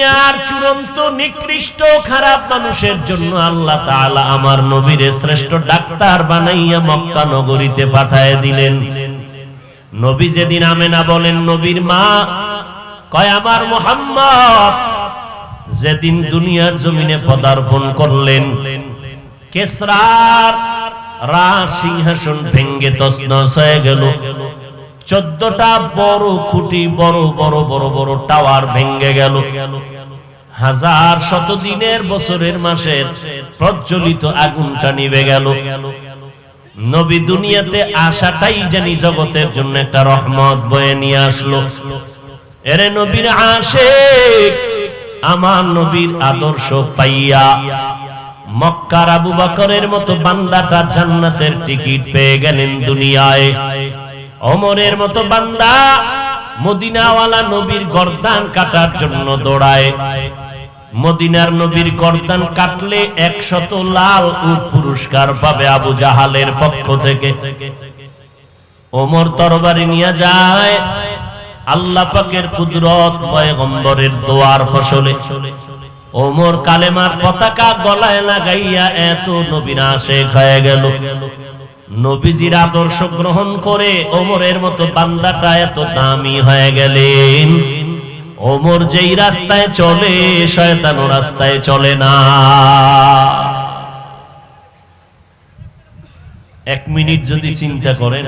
দুনিয়ার চূড়ান্ত নিকৃষ্ট খারাপ মানুষের জন্য আল্লাহ তাআলা আমার নবীর শ্রেষ্ঠ ডাক্তার বানাইয়া মক্কা নগরীতে পাঠায় দিলেন। নবী যেদিন আমেনা বলেন নবীর মা, কয় আমার মুহাম্মদ যেদিন দুনিয়ার জমিনে পদার্পণ করলেন, কিসরার রাজ সিংহাসন ভেঙ্গে তছনছ হয়ে গেল। 14টা বড় খুঁটি, বড় বড় বড় বড় টাওয়ার ভেঙ্গে গেল। হাজার শত দিনের বছরের মাসের প্রজ্বলিত আগুনটা নিভে গেল। নবী দুনিয়াতে আসাটাই জানি জগতের জন্য একটা রহমত বয়ে নিয়ে আসলো। এরে নবীর আশিক, আমার নবীর আদর্শ পাইয়া মক্কার আবু বকরের মতো বান্দাটা জান্নাতের টিকিট পেয়ে গেলেন দুনিয়ায়। ওমরের মতো বান্দা মদিনাওয়ালা নবীর গর্দান কাটার জন্য দৌড়ায়। মদিনার নবীর গর্দান কাটলে 100 লাল উট পুরস্কার পাবে আবু জাহালের পক্ষ থেকে। ওমর তরবারি নিয়ে যায়, আল্লাহ পাকের কুদরত পয়গম্বরের দোয়ার ফসলে ওমর কালেমার পতাকা গলায় লাগাইয়া এত নবীর আশিক হয়ে গেল। নবীজির আদর্শ গ্রহণ করে ওমরের মতো বান্দাটা এত দামি হয়ে গেলেন। ওমর যেই রাস্তায় চলে শয়তান ও রাস্তায় চলে না। 1 মিনিট যদি চিন্তা করেন,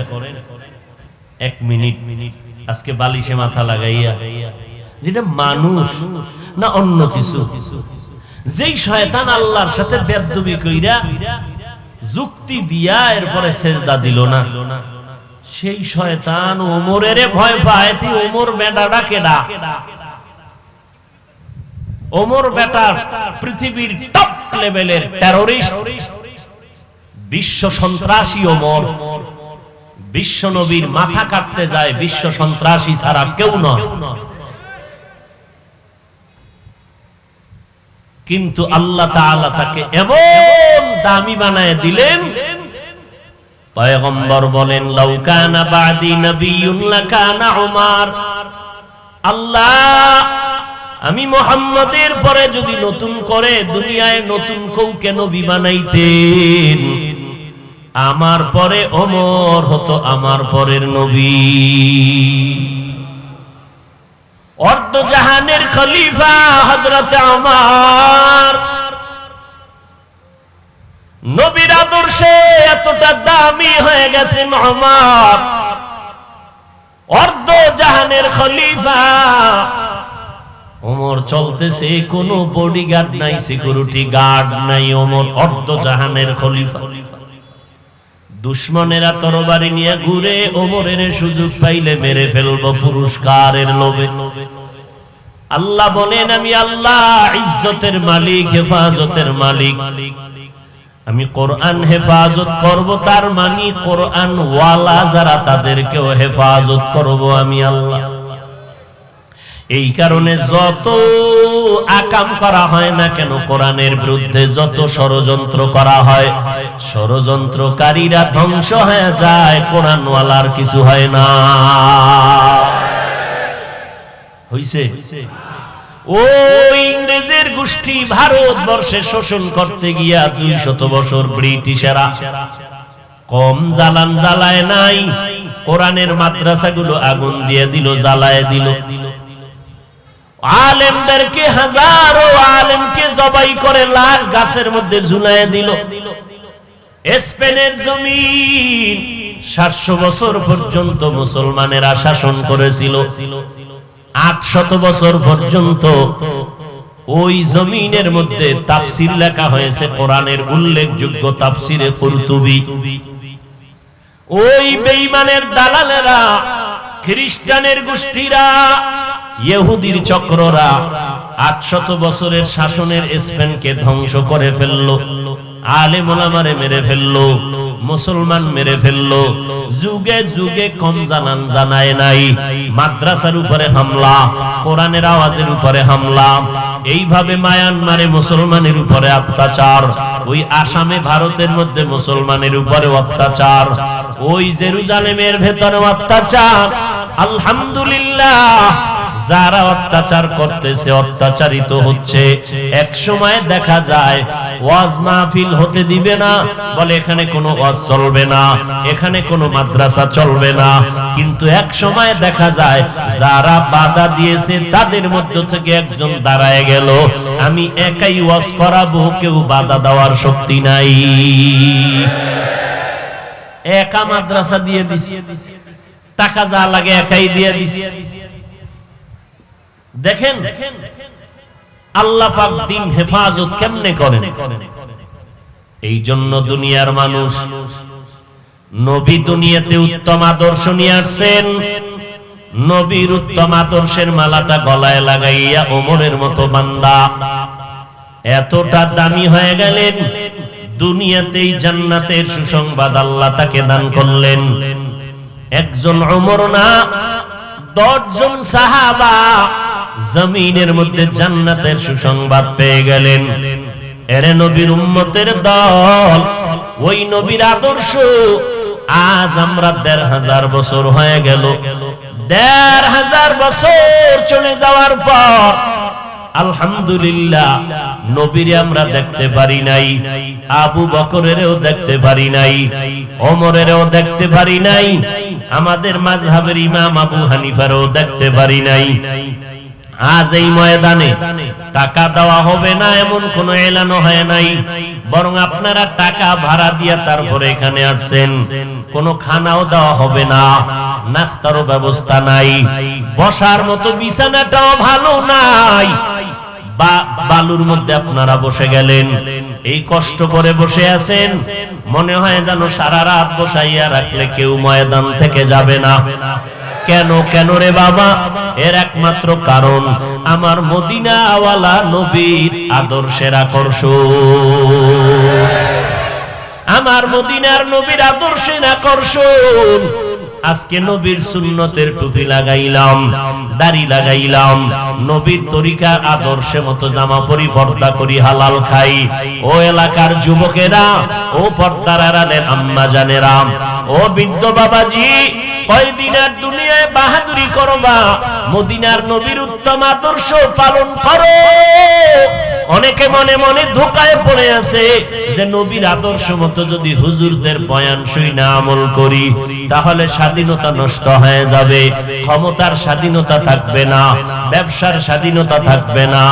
1 মিনিট আজকে বালিশে মাথা লাগাইয়া, যেটা মানুষ না অন্য কিছু, যেই শয়তান আল্লাহর সাথে বেয়াদবি কইরা যুক্তি দিয়া এরপরে সেজদা দিল না, সেই শয়তান ওমরের ভয় পায়। ওমর বেটাটা কেডা? ওমর বেটা পৃথিবীর টপ লেভেলের টেররিস্ট, বিশ্ব সন্ত্রাসী ওমর। বিশ্ব নবীর মাথা কাটতে যায় বিশ্ব সন্ত্রাসী ছাড়া কেউ নয়। কিন্তু আল্লাহ তাআলা তাকে এমন দামি বানায় দিলেন, পয়গম্বর বলেন লাউ কানা বাদি নবিয়্যুন লাকানা উমর। আল্লাহ আমি মুহাম্মাদের পরে যদি নতুন করে দুনিয়ায় নতুন কাউকে নবী বানাইতেন, আমার পরে ওমর হতো আমার পরের নবী। অর্ধ জাহানের খলিফা হযরত ওমর নবীর আদর্শে এতটা দামি হয়ে গেছেন ওমর, অর্ধ জাহানের খলিফা। ওমর চলতেছে, কোনো বডিগার্ড নাই, সিকিউরিটি গার্ড নাই, ওমর অর্ধ জাহানের খলিফা। দুশমনেরা তরবারি নিয়ে ঘুরে, ওমরের সুযোগ পাইলে মেরে ফেলবো পুরস্কারের লোভে। আল্লাহ বলেন আমি আল্লাহ ইজ্জতের মালিক, হেফাজতের মালিক। আমি কোরআন হেফাজত করব, তার মানে কোরআন ওয়ালা যারা তাদেরকেও হেফাজত করব আমি আল্লাহ। এই কারণে যত আকাম করা হয় না কেন কোরআনের বিরুদ্ধে, যত ষড়যন্ত্র করা হয়, ষড়যন্ত্রকারীরা ধ্বংস হয়ে যায়, কোরআনওয়ালার কিছু হয় না। হইছে? ওই ইংরেজের গোষ্ঠী ভারতবর্ষে শোষণ করতে গিয়া 200 বছর ব্রিটিশেরা কম জ্বালান জ্বালায় নাই, কোরআনের মাদ্রাসাগুলো আগুন দিয়ে দিল, জ্বালায় দিল। আলেমদেরকে হাজারো আলেমকে জবাই করে লাশ গাছের মধ্যে ঝুলায় দিল। স্পেনের জমিন 700 বছর পর্যন্ত মুসলমানেরা শাসন করেছিল। 800 বছর পর্যন্ত ওই জমিনের মধ্যে তাফসীর লেখা হয়েছে, কোরআনের উল্লেখযোগ্য তাফসীরে কুরতুবী। ওই বেঈমানের দালালেরা, খ্রিস্টানের গোষ্ঠীরা, ইহুদির চক্ররা 800 বছরের শাসনের স্পেনকে ধ্বংস করে ফেললো, আলেম ওলামারে মেরে ফেললো, মুসলমান মেরে ফেললো। যুগে যুগে কম জানান জানায় নাই, মাদ্রাসার উপরে হামলা, কোরআনের আওয়াজের উপরে হামলা। এইভাবে মায়ানমারে মুসলমানের উপরে অত্যাচার, ওই আসামে ভারতের মধ্যে মুসলমানের উপরে অত্যাচার, ওই জেরুজালেমের ভেতরে অত্যাচার। আলহামদুলিল্লাহ যারা অত্যাচার করতেছে, অত্যাচারিত হচ্ছে, এক সময় দেখা যায় ওয়াজ মাহফিল হতে দিবে না, বলে এখানে কোনো ওয়াজ চলবে না, এখানে কোনো মাদ্রাসা চলবে না। কিন্তু এক সময় দেখা যায় যারা বাধা দিয়েছে তাদের মধ্য থেকে একজন দাঁড়ায় গেল, আমি একাই ওয়াজ করাবো, কেউ বাধা দেওয়ার শক্তি নাই। একা মাদ্রাসা দিয়ে দিছি, টাকা যা লাগে একাই দিয়ে দিছি। দেখেন আল্লাহ পাক দিন হেফাজত কেমনে করেন। এই জন্য দুনিয়ার মানুষ, নবী দুনিয়াতে উত্তম আদর্শ নিয়ে আসছেন, নবীর উত্তম আদর্শের মালাটা গলায় লাগাইয়া ওমরের মতো বান্দা এতটা দামি হয়ে গেলেন, দুনিয়াতেই জান্নাতের সুসংবাদ আল্লাহ তাকে দান করলেন। একজন ওমর না, 10 জন সাহাবা জমিনের মধ্যে জান্নাতের সুসংবাদ পেয়ে গেলেন। এরে নবীর উম্মতের দল, ওই নবীর আদর্শ আজ আমরা 1500 বছর হয়ে গেল। 1500 বছর চলে যাওয়ার পর আলহামদুলিল্লাহ নবীরে আমরা দেখতে পারি নাই, আবু বকরেরও দেখতে পারি নাই, ওমরেরও দেখতে পারি নাই, আমাদের মাযহাবের ইমাম আবু হানিফারও দেখতে পারি নাই। আজ এই ময়দানে টাকা দেওয়া হবে না এমন কোন এলানো হয় নাই, বরং আপনারা টাকা ভাড়া দিয়ে তারপরে এখানে আসছেন। কোনো খানাও দেওয়া হবে না, নাস্তারও ব্যবস্থা নাই, বসার মতো বিছানাটাও ভালো নাই, বালুর মধ্যে আপনারা বসে গেলেন। এই কষ্ট করে বসে আছেন, মনে হয় যেন সারা রাত বসাইয়া রাখলে কেউ ময়দান থেকে যাবে না। কেন কেন রে বাবা? এর একমাত্র কারণ আমার মদিনাওয়ালা নবীর আদর্শের আকর্ষণ, আমার মদিনার নবীর আদর্শের আকর্ষণ। আজকে নবীর সুন্নতের টুপি লাগাইলাম, দাড়ি লাগাইলাম, নবীর তরিকার আদর্শে মতো জামা পরি, পর্দা করি, হালাল খাই। ও এলাকার যুবকেরা, ও পর্দার আড়ালের আম্মা জানেরা, ও বৃদ্ধ বাবাজি, কয়দিন আর দুনিয়ায় বাহাদুরি করবা, মদিনার নবীর উত্তম আদর্শ পালন করো। অনেকে মনে মনে ধোঁকায় পড়ে আছে যে নবীর আদর্শ মতো যদি হুজুরদের বয়ান শুই না আমল করি তাহলে স্বাধীনতা নষ্ট হয়ে যাবে, ক্ষমতার স্বাধীনতা থাকবে না, ব্যবসার স্বাধীনতা থাকবে না।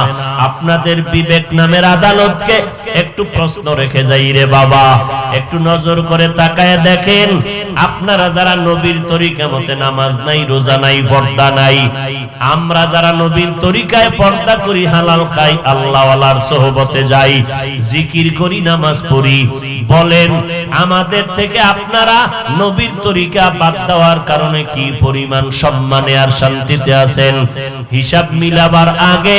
আপনাদের বিবেক নামের আদালতকে একটু প্রশ্ন রেখে যাই রে বাবা, একটু নজর করে তাকায় দেখেন, আপনারা যারা নবীর তরিকা মতে নামাজ নাই, রোজা নাই, পর্দা নাই, আমরা যারা নবীর তরিকায় পর্দা করি, হালাল খাই, আল্লাহ ওয়ালার সোহবতে যাই, জিকির করি, নামাজ পড়ি, বলেন আমাদের থেকে আপনারা নবীর তরিকা বাদ দেওয়ার কারণে কি পরিমাণ সম্মানে আর শান্তিতে আছেন? হিসাব মিলাবার আগে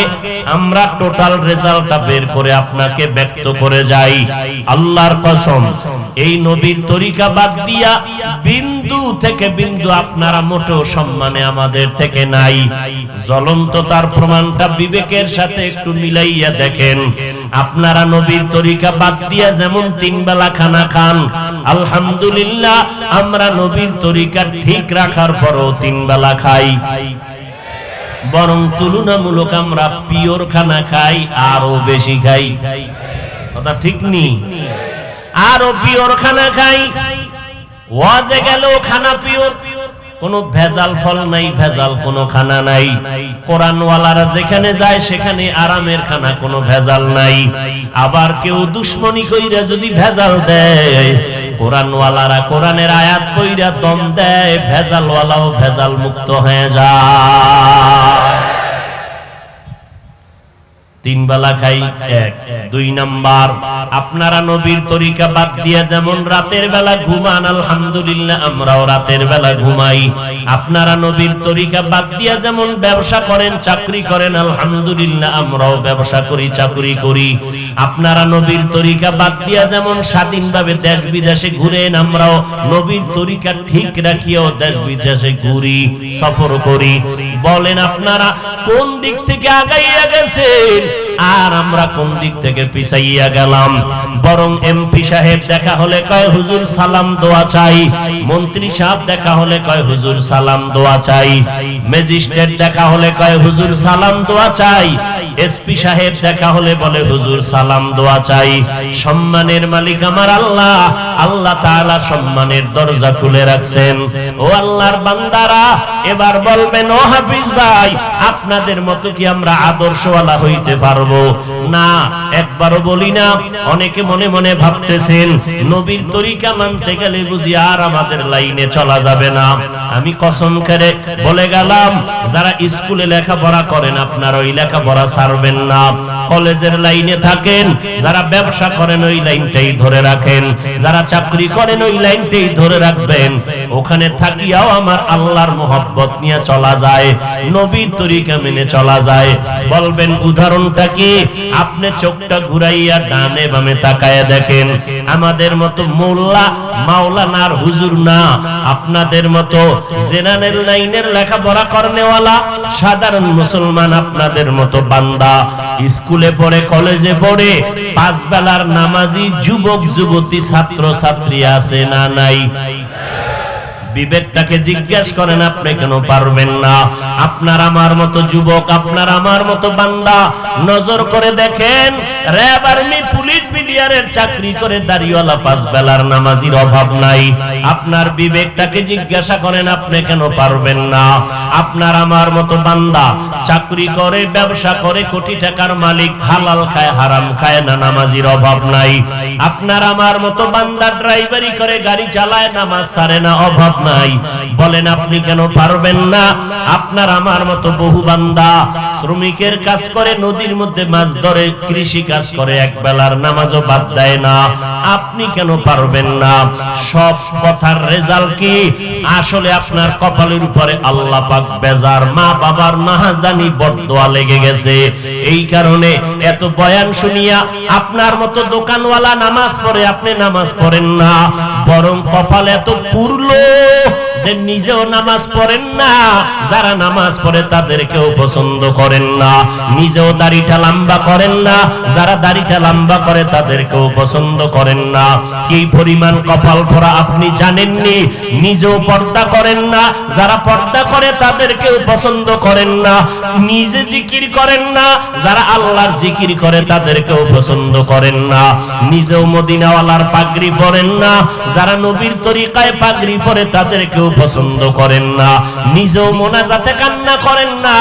আমরা টোটাল রেজাল্টটা বের করে আপনাকে ব্যক্ত করে যাই। আল্লাহর কসম, এই নবীর তরিকা বাদ দিয়া বিন্দু থেকে বিন্দু আপনারা মোটেও সম্মানে আমাদের থেকে নাই। জ্বলন্ত তার প্রমাণটা বিবেকের সাথে একটু মিলাইয়া দেখেন। আপনারা নবীর তরিকা বাদ দিয়া যেমন 3 বেলা খানা খান, আলহামদুলিল্লাহ আমরা নবীর তরিকা ঠিক রাখার পরও 3 বেলা খাই, বরং তুলনামূলক আমরা পিওর খানা খাই, আরো বেশি খাই। কথা ঠিক নি? আরো পিওর খানা খাই, ওয়াজে গেলেও খানা পিওর, কোনো ভেজাল ফল নাই, ভেজাল কোনো খানা নাই। কোরআনওয়ালারা যেখানে যায় সেখানে আরামের খানা, কোনো ভেজাল নাই। আবার কেউ দুশ্মনী কইরা যদি ভেজাল দেয়, কোরআনওয়ালারা কোরআনের আয়াত কইরা দম দেয়, ভেজালওয়ালাও ভেজাল মুক্ত হয়ে যায়। 3 বেলা খাই, 1। 2 নাম্বার, আপনারা নবীর তরিকা বাদ দিয়া যেমন রাতের বেলা ঘুমান, আলহামদুলিল্লাহ আমরাও রাতের বেলা ঘুমাই। আপনারা নবীর তরিকা বাদ দিয়া যেমন ব্যবসা করেন, চাকরি করেন, আলহামদুলিল্লাহ আমরাও ব্যবসা করি, চাকরি করি। আপনারা নবীর তরিকা বাদ দিয়া যেমন স্বাধীনভাবে দেশ বিদেশে ঘুরেন, আমরাও নবীর তরিকা ঠিক রাখিয়াও দেশ বিদেশে ঘুরি, সফর করি। বলেন আপনারা কোন দিক থেকে আগাইয়া গেছেন? আর আমরা কোন দিক থেকে পিছাইয়া গেলাম। বরং এমপি সাহেব দেখা হলে কয় হুজুর সালাম দোয়া চাই, মন্ত্রী সাহেব দেখা হলে কয় হুজুর সালাম দোয়া চাই, ম্যাজিস্ট্রেট দেখা হলে কয় হুজুর সালাম দোয়া চাই, এসপি সাহেব দেখা হলে বলে হুজুর সালাম দোয়া চাই। সম্মানের মালিক আমার আল্লাহ, আল্লাহ তাআলা সম্মানের দরজা খুলে রাখছেন। ও আল্লাহর বান্দারা, এবার বলবেন ও হাফিজ ভাই, আপনাদের মতো কি আমরা আদর্শওয়ালা হইতে পারবো? না, একবারও বলি না। অনেকে মনে মনে ভাবতেছেন নবীর তরিকা মানতে গেলে বুঝি আর আমাদের লাইনে চলা যাবে না। আমি কসম করে বলে গেলাম, যারা স্কুলে লেখাপড়া করেন আপনারা ওই লেখাপড়া ছাড়বেন না, কলেজের লাইনে থাকেন, যারা ব্যবসা করেন ওই লাইনটাই ধরে রাখেন, যারা চাকরি করেন ওই লাইনটাই ধরে রাখবেন। ওখানে থাকিয়াও আমার আল্লাহর মোহাব্বত নিয়ে চলা যায়, নবীর তরিকা মেনে চলা যায়। বলবেন উদাহরণটা কি? আপনি চোখটা ঘুরাইয়া ডানে বামে তাকায় দেখেন, আমাদের মতো মোল্লা মাওলানার হুজুর না, আপনাদের মতো জেনারেল লাইনের লেখাপড়া করনেওয়ালা সাধারণ মুসলমান, আপনাদের মতো বান্দা স্কুলে পড়ে কলেজে পড়ে পাঁচ বেলার নামাজি যুবক যুবতী ছাত্র ছাত্রী আছে না নাই? বিবেকটাকে জিজ্ঞেস করেন, আপনি কেন পারবেন না? আপনার আমার মতো যুবক, আপনার আমার মতো বান্দা নজর করে দেখেন, র‍্যাব আর্মি পুলিশ বিডিআরের চাকরি করে দাড়িওয়ালা পাঁচ বেলার নামাজির অভাব নাই। আপনার বিবেকটাকে জিজ্ঞাসা করেন, আপনি কেন পারবেন না? আপনার আমার মতো বান্দা চাকরি করে ব্যবসা করে কোটি টাকার মালিক, হালাল খায় হারাম খায় না, নামাজির অভাব নাই। আপনার আমার মতো বান্দা ড্রাইভারি করে গাড়ি চালায়, নামাজ ছাড়ে না, অভাব নাই। বলেন আপনি কেন পারবেন না? আপনার আমার মতো বহু বান্দা শ্রমিকের কাজ করে, নদীর মধ্যে মাছ ধরে, কৃষি কাজ করে, এক বেলার নামাজও বাদ দেয় না, আপনি কেন পারবেন না? সব কথার রেজাল্ট কি? আসলে আপনার কপালের উপরে আল্লাহ পাক বেজার, মা বাবার নাহাজানি বদদোয়া লেগে গেছে। এই কারণে এত বয়ান শুনিয়া আপনার মতো দোকানওয়ালা নামাজ পড়ে, আপনি নামাজ পড়েন না, বরং কপাল এত পুরলো যে নিজেও নামাজ পড়েন না, যারা নামাজ পড়ে তাদেরকেও পছন্দ করেন না, নিজেও দাড়িটা লম্বা করেন না, যারা দাড়িটা লম্বা করে তাদেরকেও পছন্দ করেন না। কি পরিমাণ কপাল পোড়া আপনি জানেননি? নিজেও পর্দা করেন না, যারা পর্দা করে তাদেরকেও পছন্দ করেন না, নিজে জিকির করেন না, যারা আল্লাহর জিকির করে তাদেরকেও পছন্দ করেন না, নিজেও মদিনাওয়ালার পাগড়ি পরেন না, যারা নবীর তরিকায় পাগড়ি পরে তাদেরকেও পছন্দ করেন না, নিজেও মোনাজাতে কান্না করেন না,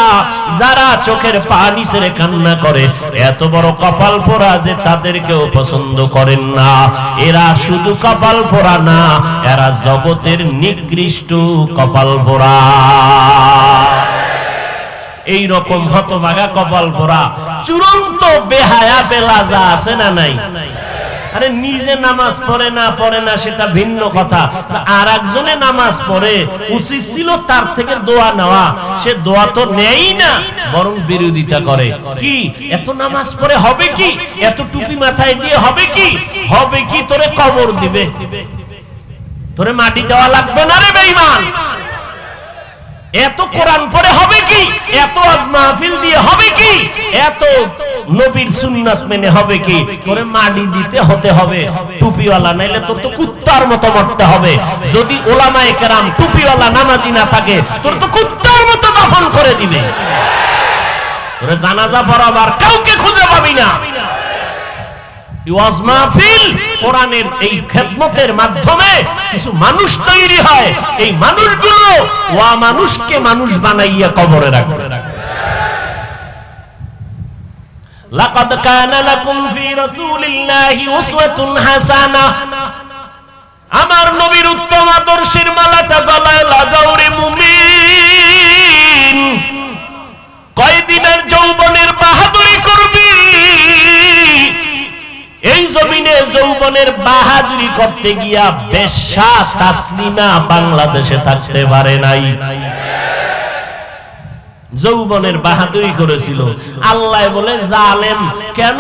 যারা চোখের পানি ছেড়ে কান্না করে, এত বড় কপাল পোড়া যে তাদেরকেও পছন্দ করেন না। এরা শুধু কপাল পোড়া না, এরা জগতের নিকৃষ্ট কপাল পোড়া। এই রকম হতভাগা কপাল পোড়া চূড়ান্ত বেহায়া বেলাজা আছে না নাই? আরে নিজে নামাজ পড়ে না সেটা ভিন্ন কথা, আর একজনে নামাজ পড়ে, উচিত ছিল তার থেকে দোয়া নেওয়া, সে দোয়া তো নেই না, বরং বিরোধিতা করে। কি এত নামাজ পড়ে হবে কি? এত টুপি মাথায় দিয়ে হবে কি? হবে কি? তোরে কবর দিবে, তোরে মাটি দেওয়া লাগবে না রে বেঈমান। এত কোরআন পড়ে হবে কি? এত ওয়াজ মাহফিল দিয়ে হবে কি? এত নবীর সুন্নাত মেনে হবে কি? তোরে মাটি দিতে হতে হবে টুপিওয়ালা, নাইলে তোর তো কুত্তার মতো মরতে হবে। যদি উলামায়ে কেরাম টুপিওয়ালা নামাজি না থাকে, তোর তো কুত্তার মতো দাফন করে দিবে। তোরে জানাজা পড়াবার কাউকে খুঁজে পাবি না। ওয়াজ মাহফিল কোরআনের এই খেদমতের মাধ্যমে কিছু মানুষ তৈরি হয়, এই মানুষগুলো ওয়া মানুষকে মানুষ বানাইয়া কবরে রাখবে। লাকাদ কানা লাকুম ফি রাসূলিল্লাহি উসওয়াতুন হাসানাহ, আমার নবীর উত্তম আদর্শের মালাটা গলায় লাগাও রে মুমিন। কয়দিনের যৌবনের বাহাদুরি করবি, এই জমিনে যৌবনের বাহাদুরি করতে গিয়া বেশ্যা তাসলিমা বাংলাদেশে থাকতে পারে নাই। যৌবনের বাহাদুরি করেছিল। আল্লাহ বলে জালেম কেন?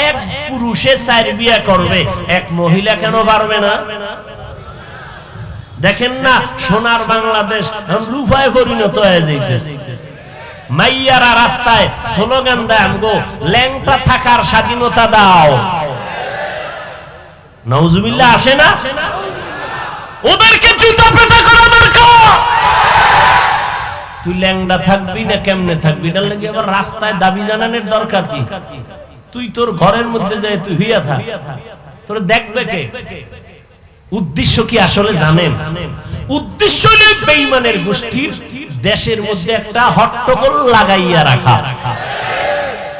এক পুরুষে 4 বিয়ে করবে, এক মহিলা কেন পারবে না? দেখেন না সোনার বাংলাদেশ রূপায় পরিণত হয়ে যাইতেছে। মাইয়ারা রাস্তায় স্লোগান দেয় আমগো ল্যাংটা থাকার স্বাধীনতা দাও। নাউজুবিল্লাহ আসে না? ওদেরকে জুতা পেটা করা দরকার। তুই ল্যাংড়া থাকবি না কেমনে থাকবি, এটার লাগি আবার রাস্তায় দাবি জানানোর দরকার কি? তুই তোর ঘরের মধ্যে যায় তুই হইয়া থাক, তোর দেখবে কে? উদ্দেশ্য কি আসলে জানেন? উদ্দেশ্য হলো বেঈমানের গোষ্ঠীর দেশের মধ্যে একটা হট্টগোল লাগাইয়া রাখা।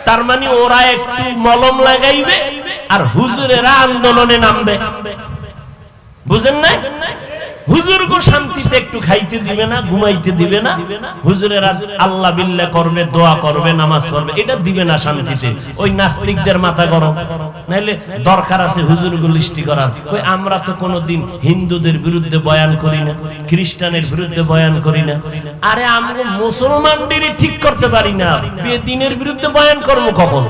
তার মানে ওরা একটু মলম লাগাইবে আর হুজুরেরা আন্দোলনে নামবে। বুঝেন না? হুজুরগো শান্তিতে একটু খাইতে দিবে না, ঘুমাইতে দিবে না, হুজুরেরা আল্লাহ বিল্লাহ করবে, দোয়া করবে, নামাজ পড়বে, এটা দিবে না শান্তিতে। ওই নাস্তিকদের মাথা গরম। নাইলে দরকার আছে হুজুরগো লিস্টি করার। কই আমরা তো কোনোদিন হিন্দুদের বিরুদ্ধে বয়ান করি না, খ্রিস্টানের বিরুদ্ধে বয়ান করি না। আরে আমরা মুসলমানদেরই ঠিক করতে পারি না, বেদিনের বিরুদ্ধে বয়ান করবো কখন?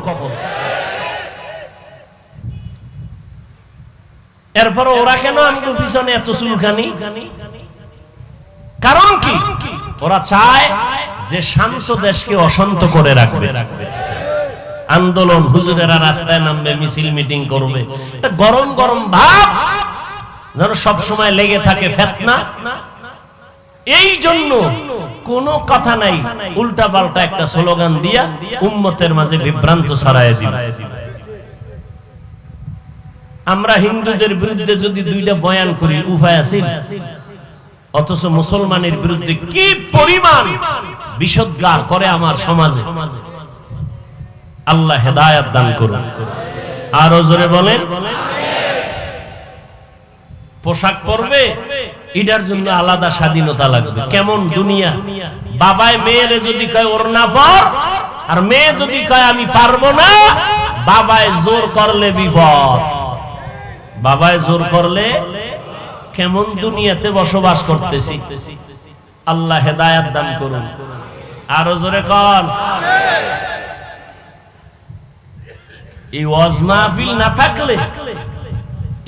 এরপর ওরা কেন আমাদের পিছনে এত চুলকানি? কারণ কি? ওরা চায় যে শান্ত দেশকে অশান্ত করে রাখবে। আন্দোলন, হুজুরেরা রাস্তায় নামবে, মিছিল মিটিং করবে, এটা গরম গরম ভাব যেন সব সময় লেগে থাকে ফিতনা। এই জন্য কোনো কথা নাই, উল্টা পাল্টা একটা স্লোগান দিয়া উম্মতের মাঝে বিভ্রান্ত ছড়ায় দিবে। আমরা হিন্দুদের বিরুদ্ধে যদি দুইটা বয়ান করি উপায় আছে, অথচ মুসলমানের বিরুদ্ধে কি পরিমাণ বিষোদ্গার করে আমার সমাজে। আল্লাহ হেদায়েত দান করুন। আরো জোরে বলেন। পোশাক পরবে, এটার জন্য আলাদা স্বাধীনতা লাগবে। কেমন দুনিয়া! বাবায় মেয়েরে যদি কয় ওড়না পর, আর মেয়ে যদি কয় আমি পারবো না, বাবায় জোর করলে বিপদ। বাবায় জোর করলে কেমন দুনিয়াতে বসবাস করতেছি। আল্লাহ হেদায়েত দান করুন। আরো জোরে কর। এই ওয়াজ মাহফিল না থাকলে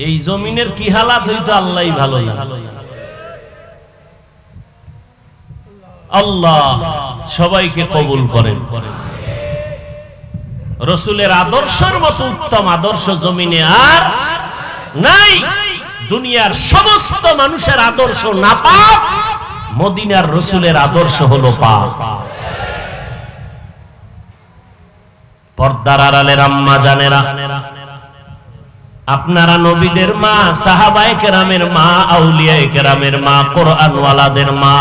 এই জমিনের কি হালাত হইতো আল্লাহই ভালো জানে। আল্লাহ সবাইকে কবুল করেন। রাসূলের আদর্শের মতো উত্তম আদর্শ জমিনে আর নাই। দুনিয়ার সমস্ত মানুষের আদর্শ নাপাক, মদিনার রাসূলের আদর্শ হলো পাক। পর্দার আড়ালের আম্মা জানেরা, আপনারা নবীদের মা, সাহাবায়ে কেরামের মা, আউলিয়ায়ে কেরামের মা, কোরআন ওয়ালাদের মা,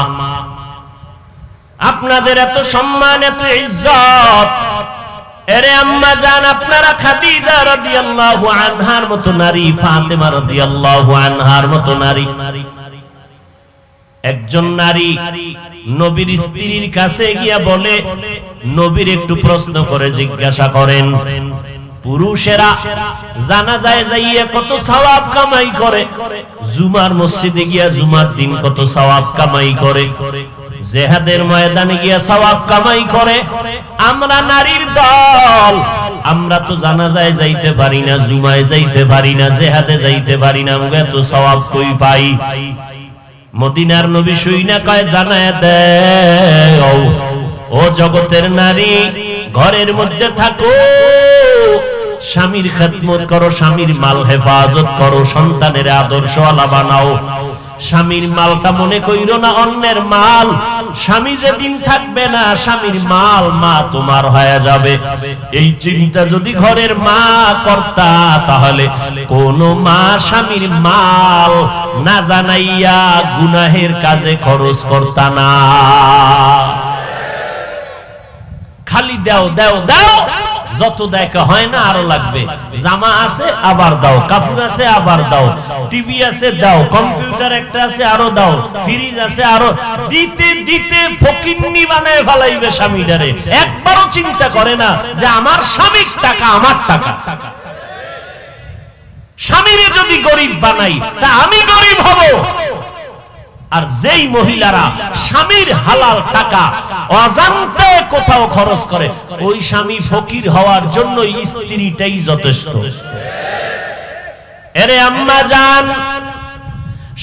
আপনাদের এত সম্মান, এত ইজ্জত। এরে আম্মা জান, আপনারা খাদিজা রাদিয়াল্লাহু আনহার মতো নারী, ফাতেমা রাদিয়াল্লাহু আনহার মতো নারী। একজন নারী নবীর স্ত্রীর কাছে গিয়া বলে, নবীর একটু প্রশ্ন করে জিজ্ঞাসা করেন, পুরুষেরা জানাজায় যাইয়া কত সওয়াব কামাই করে, জুমার মসজিদে গিয়া জুমার দিন কত সওয়াব কামাই করে, জিহাদের ময়দানে গিয়া সওয়াব কামাই করে, আমরা নারীর দল, আমরা তো জানাজায় যাইতে পারি না, জুমায় যাইতে পারি না, জিহাদে যাইতে পারি না, আমরা তো সওয়াব কই পাই? মদিনার নবী শুইনা কয়, জানায় দেও ও জগতের নারী, ঘরের মধ্যে থাকো, স্বামীর খেদমত করো, স্বামীর মাল হেফাজত করো, সন্তানের আদর্শওয়ালা বানাও। স্বামীর মালটা মনে কইরো না অন্যের মাল। স্বামী যেদিন থাকবে না, স্বামীর মাল মা তোমার হয়ে যাবে। এই চিন্তা যদি ঘরের মা করতা, তাহলে কোন মা স্বামীর মাল না জানাইয়া গুনাহের কাজে খরচ করতা না। খালি দাও দাও দাও, যত দেখা হয় না আরো লাগবে। জামা আছে আবার দাও, কাপড় আছে আবার দাও, টিভি আছে দাও, কম্পিউটার একটা আছে আরো দাও, ফ্রিজ আছে আরো, দিতে দিতে ফকিন্নি বানায় ফেলাইবে স্বামীটারে। একবারও চিন্তা করে না যে আমার স্বামীর টাকা আমার টাকা। স্বামীরে যদি গরিব বানাই তা আমি গরিব হব। আর যেই মহিলারা স্বামীর হালাল টাকা অজান্তে কোথাও খরচ করে, ওই স্বামী ফকির হওয়ার জন্য স্ত্রীটাই যথেষ্ট। এরে আম্মা জান,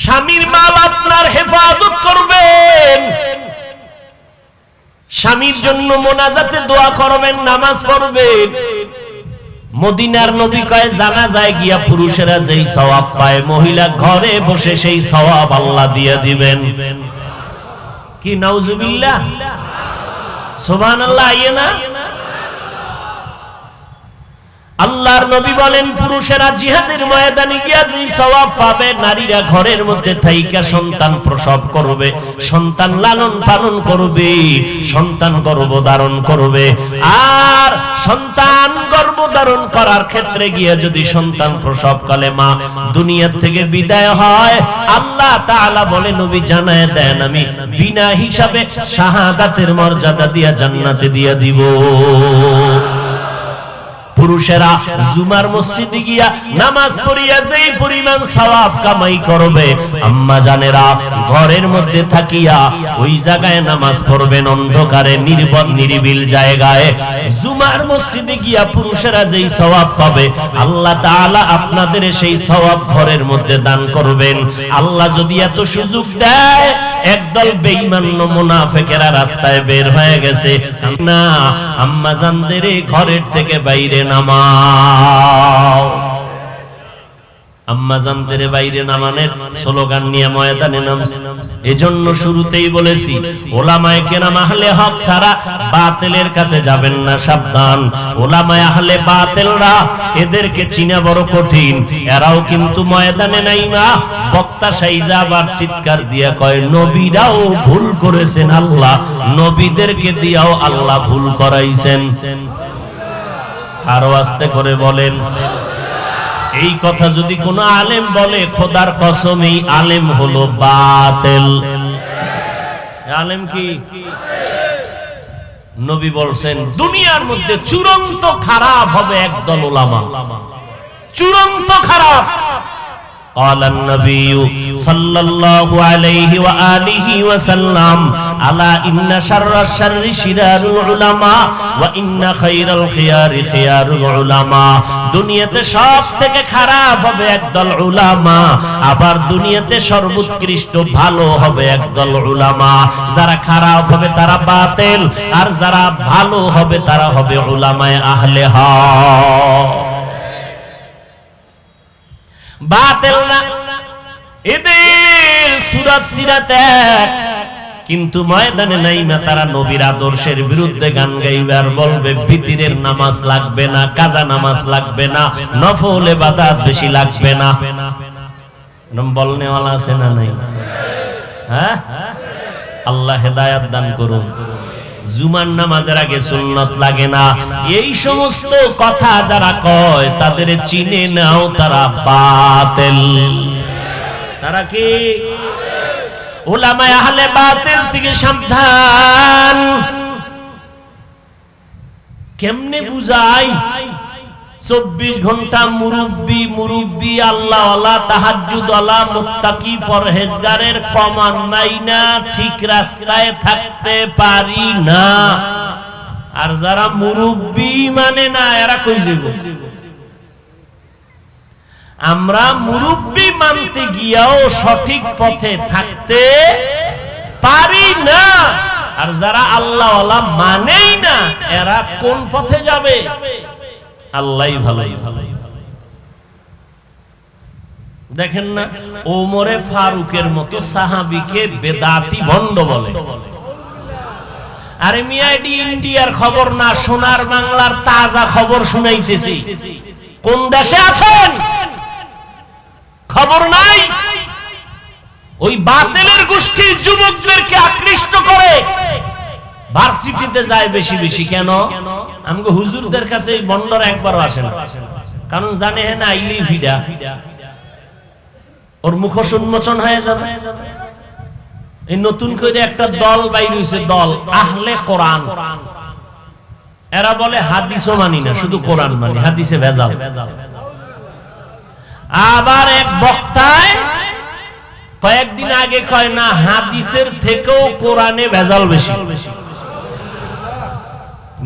স্বামীর মাল আপনার হেফাজত করবেন, স্বামীর জন্য মোনাজাতে দোয়া করবেন, নামাজ পড়বেন। মদিনার নবী কয় জানাজায় গিয়া পুরুষেরা যেই সওয়াব পায়, মহিলা ঘরে বসে সেই সওয়াব আল্লাহ দিয়ে দিবেন। কি নাউজুবিল্লাহ, সুবহানাল্লাহ। আইয়ে না, আল্লাহর নবী বলেন পুরুষেরা জিহাদের ময়দানে গিয়া যেই সওয়াব পাবে, নারীরা ঘরের মধ্যে থাইকা সন্তান প্রসব করবে, সন্তান লালন পালন করবে, সন্তান গর্ভধারণ করবে। আর সন্তান গর্ভধারণ করার ক্ষেত্রে গিয়ে যদি সন্তান প্রসবকালে মা দুনিয়া থেকে বিদায় হয়, আল্লাহ তাআলা বলে নবী জানায় দেন আমি বিনা হিসাবে শাহাদাতের মর্যাদা দিয়া জান্নাতে দিয়া দিব। পুরুষেরা জুমার মসজিদে গিয়া নামাজ পড়িয়া যেই পরিমাণ সওয়াব কামাই করবে, আম্মা জানেরা ঘরের মধ্যে থাকিয়া ওই জায়গায় নামাজ পড়বেন, অন্ধকারে নির্ভর নিরিবিল জায়গায়। জুমার মসজিদে গিয়া পুরুষেরা যেই সওয়াব পাবে, আল্লাহ তাআলা আপনাদের সেই সওয়াব ঘরের মধ্যে দান করবেন। আল্লাহ যদি এত সুযোগ দেয়, একদল বেঈমান মুনাফিকেরা রাস্তায় বের হয়ে গেছে, না আম্মা জানদের ঘরের থেকে বাইরে নামাও, আম্মা জানদের বাইরে নামানের স্লোগান নিয়ে ময়দানে নামছে। এজন্য শুরুতেই বলেছি ওলামায়ে কেরাম আহলে হক ছাড়া বাতিলের কাছে যাবেন না, সাবধান। ওলামায়ে আহলে বাতিলরা এদেরকে চিনা বড় কঠিন। এরাও কিন্তু ময়দানে নাইমা বক্তা সাইজা আবার চিৎকার দিয়া কয় নবীরাও ভুল করেছেন, আল্লাহ নবীদেরকে দিয়াও আল্লাহ ভুল করাইছেন। আরো আস্তে করে বলেন। এই কথা যদি কোন আলেম বলে, খোদার কসম এই আলেম হলো বাতিল। আলেম কি? নবী বলছেন দুনিয়ার মধ্যে চূড়ান্ত খারাপ হবে একদল উলামা, চূড়ান্ত খারাপ। قال النبي صلى الله عليه وآله وسلم ألا إن شر الشر شرار العلماء وإن خير الخيار خيار العلماء। দুনিয়াতে সবথেকে খারাপ হবে একদল উলামা, আবার দুনিয়াতে সর্বোৎকৃষ্ট ভালো হবে একদল উলামা। যারা খারাপ হবে তারা বাতিল, আর যারা ভালো হবে তারা হবে উলামায়ে আহলে হক। বাতিল না, এদের সুরাত সিরাত এক, কিন্তু ময়দানে নাইমা তারা নবীর আদর্শের বিরুদ্ধে গান গাইবে আর বলবে ভিতরের নামাজ লাগবে না, কাজা নামাজ লাগবে না, নফল ইবাদত বেশি লাগবে না। এরকম বলনে ওয়ালা আছে না নাই? হ্যাঁ, আল্লাহ হেদায়েত দান করুন। জুমার নামাজের আগে সুন্নাত লাগে না, এই সমস্ত কথা যারা কয় তাদের চিনে নাও, তারা বাতিল। তারা কি? উলামায়ে আহলে বাতিল থেকে সাবধান। কেমনে বুঝাই? 24 ঘন্টা মুরব্বি মুরব্বি আল্লাহওয়ালা তাহাজ্জুদওয়ালা মুত্তাকি পরহেজগারের কমান নাই না, ঠিক রাস্তায় থাকতে পারি না। আর যারা মুরব্বি মানে না, এরা কই যাবে? আমরা মুরব্বি মানতে গিয়াও সঠিক পথে থাকতে পারি না। আর যারা আল্লাহওয়ালা মানেই না, এরা কোন পথে যাবে? আল্লাহই ভালো। দেখেন না, ওমরে ফারুকের মতো সাহাবীকে বেদাতি ভণ্ড বলে। আরে মিয়া, এডি ইন্ডিয়ার খবর না, সোনার বাংলার তাজা খবর শুনাইতেছি। কোন দেশে আছেন খবর নাই? ওই বাতিলের গোষ্ঠী যুবকদেরকে আকৃষ্ট করে ভার্সিটিতে যায় বেশি বেশি। কেন? আমগো হুজুরদের কাছে এই বন্ডরা একবারও আসে না, কারণ জানে হ্যাঁ না আইলি ফিডা ওর মুখোশ উন্মোচন হয়ে যাবে। এই নতুন করে একটা দল বাইর হইছে, দল আহলে কোরআন। এরা বলে হাদিসও মানি না, শুধু কোরআন মানি, হাদিসে ভেজাল। আবার এক বক্তায় কয়েকদিন আগে কয় না হাদিসের থেকেও কোরআনে ভেজাল বেশি।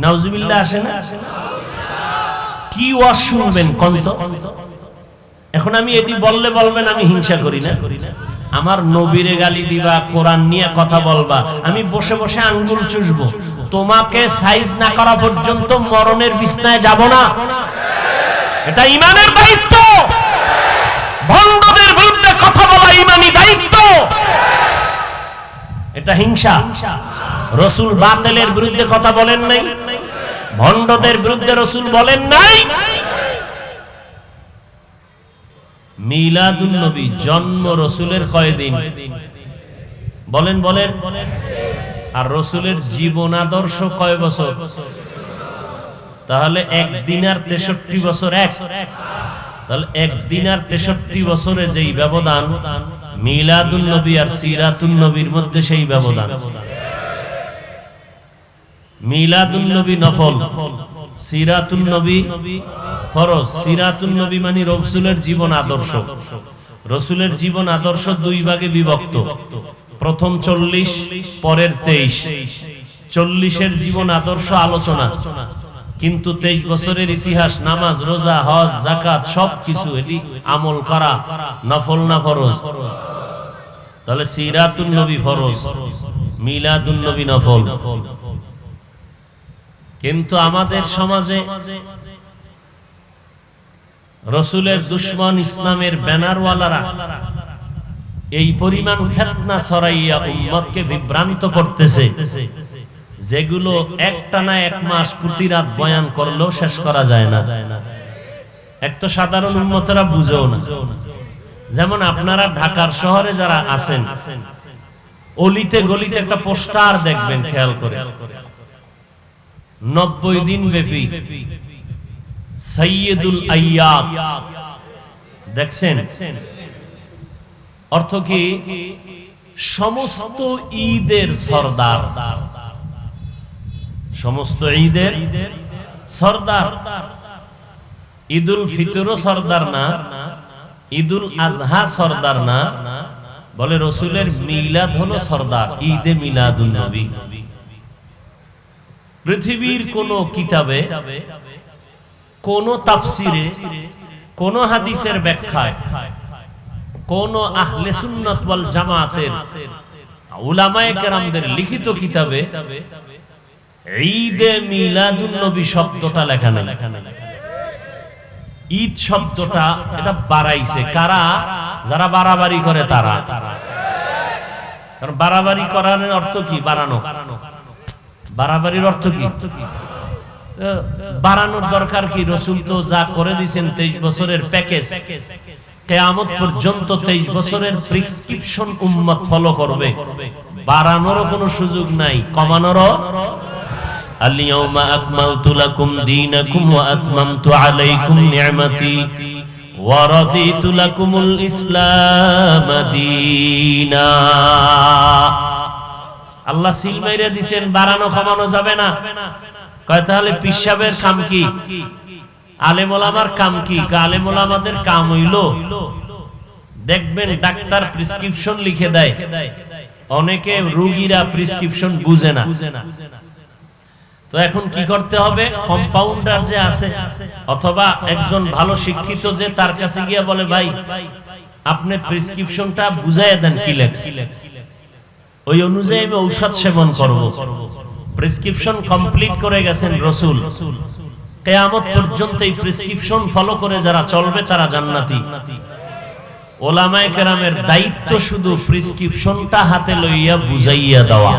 নাউজুবিল্লাহ আসে না? কি ওয়াজ শুনবেন কোন তো? এখন আমি এটি বললে বলবেন আমি হিংসা করি না। আমার নবীরে গালি দিবা, কোরআন নিয়ে কথা বলবা, আমি বসে বসে আঙ্গুল চুষবো। তোমাকে সাইজ না করা পর্যন্ত মরণের বিছনায় যাব না। এটা ঈমানের দায়িত্ব। ভণ্ডদের বিরুদ্ধে কথা বলা ঈমানি দায়িত্ব। এটা হিংসা। রাসূল বাতিলের বিরুদ্ধে কথা বলেন নাই, ভণ্ডদের বিরুদ্ধে রাসূল বলেন নাই। মিলাদুন নবী, জন্ম রাসূলের কয়দিন বলেন বলেন? আর রাসূলের জীবন আদর্শ কয় বছর? তাহলে একদিন আর 63 বছর এক। তাহলে একদিন আর 63 বছরে যেই ব্যবধান, মিলাদুন নবী আর সিরাতুন নবীর মধ্যে সেই ব্যবধান। মিলাদুন নবী নফল, সিরাতুন নবী ফরজ। সিরাতুন নবী মানে রাসূলের জীবন আদর্শ। রাসূলের জীবন আদর্শ দুই ভাগে বিভক্ত, প্রথম 40, পরের 23। 40-এর জীবন আদর্শ আলোচনা, কিন্তু 23 বছরের ইতিহাস, নামাজ, রোজা, হজ, যাকাত সবকিছু এটি আমল করা, নফল না ফরজ? তাহলে সিরাতুন নবী ফরজ, মিলাদুন নবী নফল। কিন্তু আমাদের সমাজে রাসূলের দুশমন, ইসলামের ব্যানারওয়ালারা এই পরিমাণ ফিতনা ছড়াইয়া উম্মতকে বিভ্রান্ত করতেছে, যেগুলো একটানা 1 মাস প্রতি রাত বয়ান করলেও শেষ করা যায় না। এক তো সাধারণ উম্মতেরা বুঝেও না। যেমন আপনারা ঢাকার শহরে যারা আছেন, অলিতে গলিতে একটা পোস্টার দেখবেন, খেয়াল করে, 90 দিন ব্যাপী সাইয়্যিদুল আইয়াদ। দেখছেন? অর্থ কি? সমস্ত ঈদের সরদার, সমস্ত ঈদের সরদার। ঈদুল ফিতরও সরদার না, ঈদুল আজহা সরদার না, বলে রাসূলের মিলাদ হলো সরদার, ঈদে মিলাদুন নবী। পৃথিবীর কোন কিতাবে, কোন তাফসিরে, কোন হাদিসের ব্যাখ্যায়, কোন আহলে সুন্নাত ওয়াল জামাতের উলামায়ে কেরামদের লিখিত কিতাবে ঈদে মিলাদুন নবী শব্দটা লেখা নেই। ঈদ শব্দটা এটা বাড়াইছে কারা? যারা বাড়াবাড়ি করে তারা। কারণ বাড়াবাড়ি করার অর্থ কি? বাড়ানো। বাড়াবাড়ির অর্থ কি? বাড়ানোর দরকার কি? রাসূল তো যা করে দিয়েছেন 23 বছরের প্যাকেজ, কিয়ামত পর্যন্ত 23 বছরের প্রেসক্রিপশন উম্মত ফলো করবে। বাড়ানোরও কোনো সুযোগ নাই, কমানোরও। আল-ইয়াওমা আকমালতু লাকুম দীনাকুম ওয়া আতমামতু আলাইকুম নি'মাতি ওয়া রাদিতু লাকুমুল ইসলাম দীনা। আল্লাহ সিল মাইরা দিবেন, বাড়ানো কমানো যাবে না। কয় তাহলে পীর সাহেবের কাম কি? আলেম ওলামার কাম কি? আলেম ওলামাদের কাম হইলো, দেখবেন ডাক্তার প্রেসক্রিপশন লিখে দেয়, অনেকে রোগীরা প্রেসক্রিপশন বুঝে না। তো এখন কি করতে হবে? কম্পাউন্ডার যে আছে অথবা একজন ভালো শিক্ষিত যে, তার কাছে গিয়ে বলে, ভাই আপনি প্রেসক্রিপশনটা বুঝাইয়া দেন কি লেখছে, ওই অনুযায়ী আমি ঔষধ সেবন করব। প্রেসক্রিপশন কমপ্লিট করে গেছেন রাসূল। কিয়ামত পর্যন্ত এই প্রেসক্রিপশন ফলো করে যারা চলবে তারা জান্নাতি। ওলামায়ে কেরামের দায়িত্ব শুধু প্রেসক্রিপশনটা হাতে লইয়া বুঝাইয়া দেওয়া,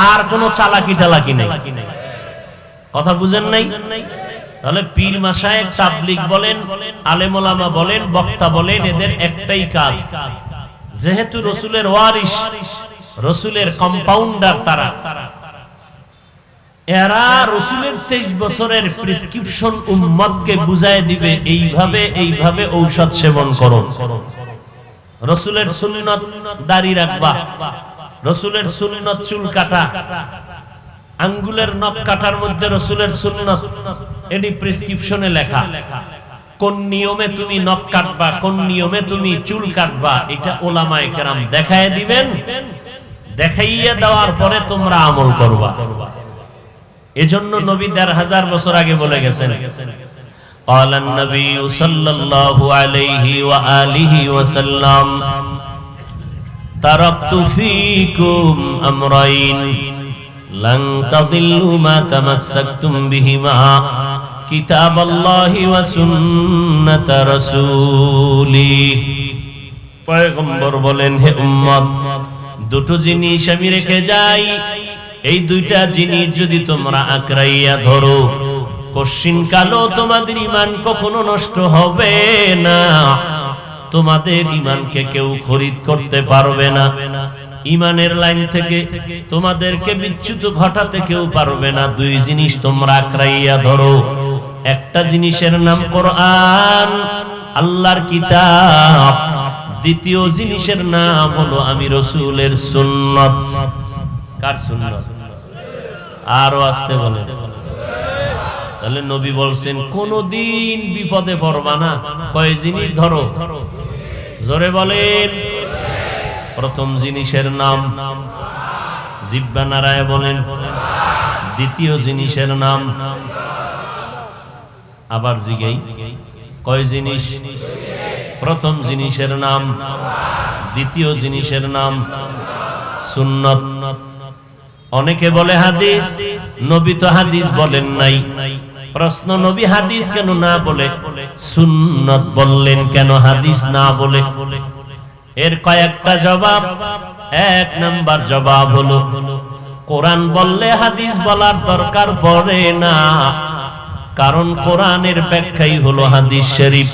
আর কোনো চালাকি টালাকি নেই। কথা বুঝেন নাই? তাহলে পীর মাশায়েখ, তাবলীগ বলেন, আলেম ওলামা বলেন, বক্তা বলেন, এদের একটাই কাজ, যেহেতু রাসূলের ওয়ারিস, রাসূলের কম্পাউন্ডার তারা, এরা রাসূলের 23 বছরের প্রেসক্রিপশন উম্মতকে বুঝায় দিবে, এইভাবে এইভাবে ঔষধ সেবন করো। রাসূলের সুন্নাত দাড়ি রাখবা, রাসূলের সুন্নাত চুল কাটা, আঙ্গুলের নখ কাটার মধ্যে রাসূলের সুন্নাত, এটি প্রেসক্রিপশনে লেখা। কোন নিয়মে তুমি নখ কাটবা, কোন নিয়মে তুমি চুল কাটবা, এটা ওলামায়ে কেরাম দেখায় দিবেন। দেখাইয়া দেওয়ার পরে তোমরা আমল করবা। এজন্য নবী ১৫০০ বছর আগে বলে গেছেন, قال النبي صلى الله عليه وآله وسلم تركت فيكم أمرين লান তাদিল্লু মা তামাসসাকতুম বিহিমা কিতাবাল্লাহি ওয়া সুন্নাতা রাসূলি। পয়গম্বর বলেন, হে উম্মত, দুটো জিনিস আমি রেখে যাই, এই দুইটা জিনিস যদি তোমরা আঁকড়াইয়া ধরো, কশিন কালো তোমাদের ঈমান কখনো নষ্ট হবে না, তোমাদের ঈমানকে কেউ খরিদ করতে পারবে না, ঈমানের লাইন থেকে তোমাদেরকে বিচ্যুত ঘটাতে কেউ পারবে না। দুই জিনিস তোমরা আঁকড়াইয়া ধরো, একটা জিনিসের নাম কোরআন, আল্লাহর কিতাব, দ্বিতীয় জিনিসের নাম হলো আমি রাসূলের সুন্নাত। কার সুন্নাত? আরো আসতে বলেন। তাহলে নবী বলছেন কোনদিন বিপদে পড়বা না, কয় জিনিস ধরো, জোরে বলেন। প্রথম জিনিসের নাম জিহ্বা নাড়ায় বলেন, দ্বিতীয় জিনিসের নাম, আবার জিগাই, কয় জিনিস? প্রথম জিনিসের নাম, দ্বিতীয় জিনিসের নাম সুন্নাত। অনেকে বলে হাদিস, নবী তো হাদিস বলেন নাই। প্রশ্ন, নবী হাদিস কেন না বলে সুন্নাত বললেন, কেন হাদিস না বলে? এর কয়েকটা জবাব। এক নাম্বার জবাব হলো, কোরআন বললে হাদিস বলার দরকার পড়ে না, কারণ কোরআনের ব্যাখ্যাই হলো হাদিস শরীফ।